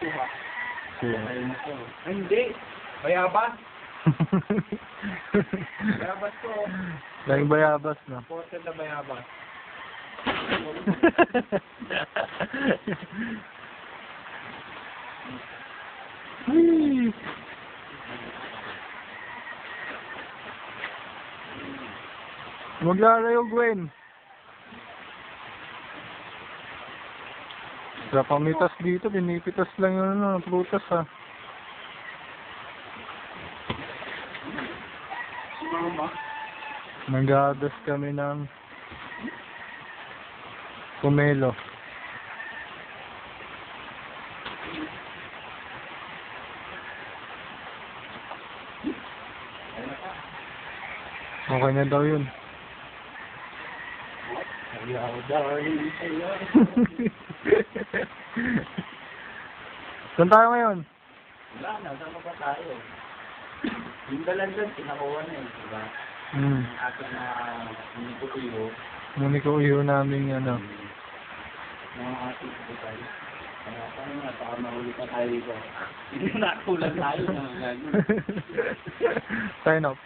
Suha. Suha. Ay, hindi. Bayabas. Bayabas ko. Laging bayabas, no? Ported na bayabas. Ay. Maglalayo, Gwen. Sa pamitas dito, pinipitas lang yung ano, prutas, ha. Mama. Nagadas kami ng pomelo. Okay na daw yun. Ayaw, darling. Ayaw. Saan tayo ngayon? Wala na, sama pa tayo. Yung dalandan, pinakuha na eh, diba? Ating munikuyo. Munikuyo namin ano. Mga ating butay. Kaya paano nga, baka mahuli pa tayo dito. Hindi na kulang tayo na gano'n. Sign off.